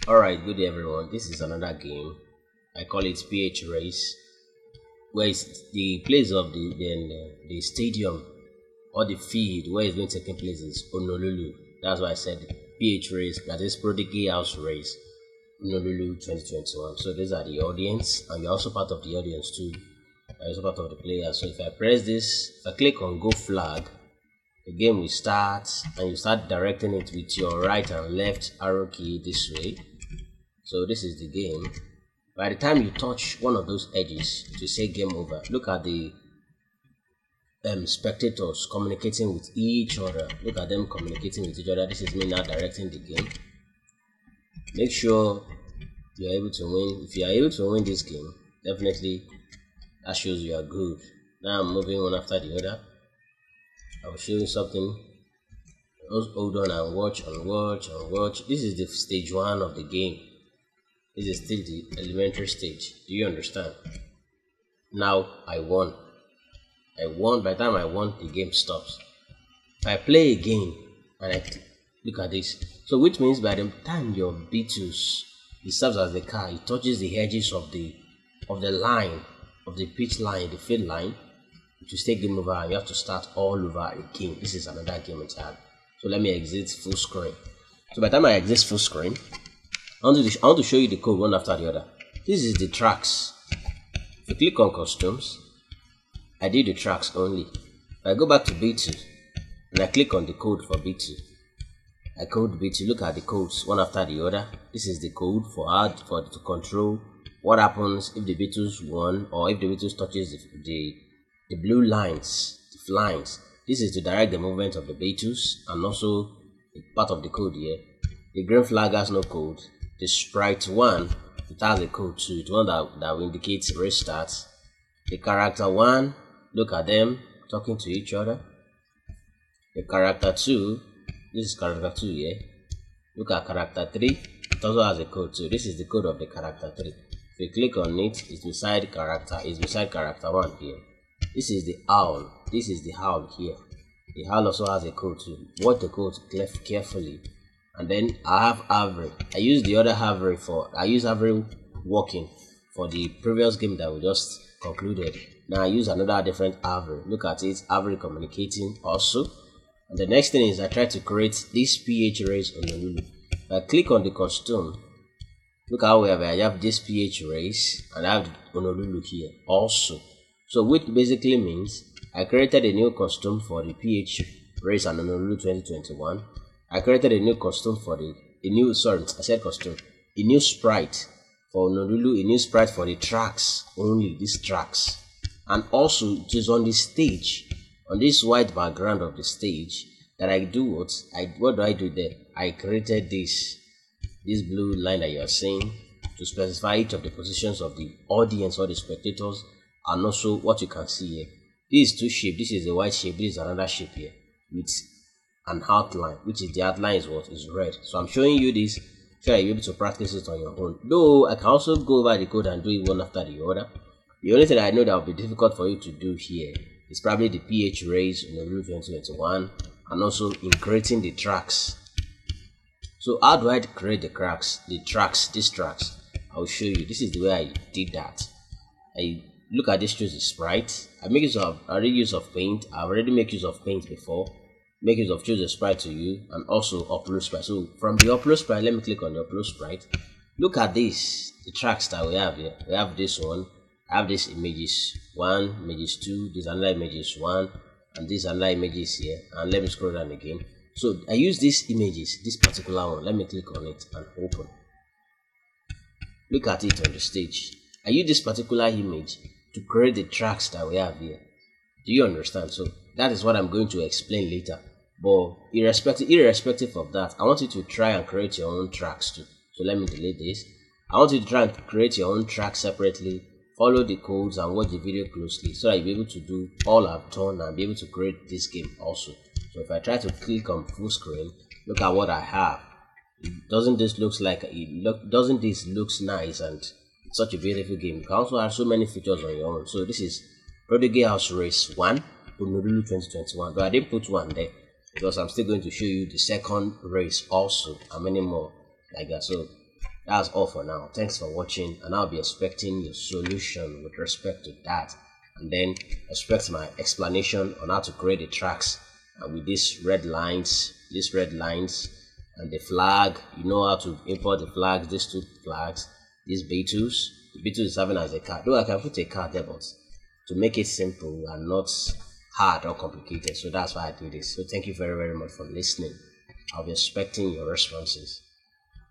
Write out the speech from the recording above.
Alright, good day everyone. This is another game. I call it PH Race, where it's the place of the stadium or the field where it's going to take place is Honolulu. That's why I said PH Race, that is Prodigy House Race, Honolulu 2021. So these are the audience, and you're also part of the audience too. You're also part of the players. So if I press this, if I click on Go Flag, the game will start, and you start directing it with your right and left arrow key this way. So this is the game. By the time you touch one of those edges to say game over, look at the spectators communicating with each other. Look at them communicating with each other. This is me now directing the game. Make sure you're able to win. If you are able to win this game, definitely that shows you are good. Now I'm moving one after the other. I will show you something. Just hold on and watch and watch and watch. This is the stage 1 of the game. This is still the elementary stage. Do you understand? Now I won. By the time I won, the game stops. If I play again and I look at this, so which means by the time your Beatles, it serves as the car, it touches the edges of the line, of the pitch line, the field line, to stay game over, and you have to start all over again. This is another game entirely. So let me exit full screen. So by the time I exit full screen, I want to show you the code one after the other. This is the tracks. If you click on costumes, I did the tracks only. If I go back to B2 and I click on the code for B2, I code B2. Look at the codes one after the other. This is the code to control what happens if the Beatles won, or if the Beatles touches the blue lines, the lines. This is to direct the movement of the Beatles, and also part of the code here. The green flag has no code. The sprite 1, it has a code too. It's one that will indicate restart. The character 1, look at them talking to each other. The character 2, this is character 2 here. Look at character 3, it also has a code too. This is the code of the character 3. If you click on it, it's beside character 1 here. This is the owl. This is the owl here. The owl also has a code too. Watch the code carefully. And then I have Avery. I use the other Avery Avery working for the previous game that we just concluded. Now I use another different Avery. Look at it, Avery communicating also. And the next thing is I try to create this PH Race Honolulu. If I click on the costume, look how I have this PH Race and I have Honolulu here also. So which basically means I created a new costume for the PH Race and Honolulu 2021. I created a new costume for a new sprite for Honolulu, a new sprite for the tracks, only these tracks. And also it is on the stage, on this white background of the stage, that I do what do I do there? I created this blue line that you are seeing to specify each of the positions of the audience or the spectators, and also what you can see here. This is two shapes. This is a white shape, this is another shape here with an outline, which is the outline is red. So I'm showing you this so that you're able to practice it on your own. Though I can also go over the code and do it one after the other. The only thing I know that will be difficult for you to do here is probably the PH Race in the Honolulu 2021, and also in creating the tracks. So how do I create these tracks? I will show you. This is the way I did that. I look at this, choose the sprite. I already use of paint. I already make use of paint before. Make use of choose a sprite to you, and also upload sprite. So from the upload sprite, let me click on the upload sprite. Look at this, the tracks that we have here. We have this one. I have this images 1, images 2, this another images 1, and this another images here. And let me scroll down again. So I use these images, this particular one. Let me click on it and open. Look at it on the stage. I use this particular image to create the tracks that we have here. Do you understand? So that is what I'm going to explain later. But irrespective of that, I want you to try and create your own tracks too. So let me delete this. I want you to try and create your own tracks separately. Follow the codes and watch the video closely so that you'll be able to do all I've done and be able to create this game also. So if I try to click on full screen, look at what I have. Doesn't this looks nice and such a beautiful game? You can also have so many features on your own. So this is Prodigy House Race 1 Honolulu 2021. But I didn't put 1 there because I'm still going to show you the second race also and many more like that. So That's all for now. Thanks for watching, and I'll be expecting your solution with respect to that, and then expect my explanation on how to create the tracks with these red lines, and the flag. You know how to import the flags, these two flags, these B2s. The B2 is having as a card, though I can put a card there, but to make it simple and not hard or complicated. So that's why I do this. So thank you very much for listening. I'll be expecting your responses.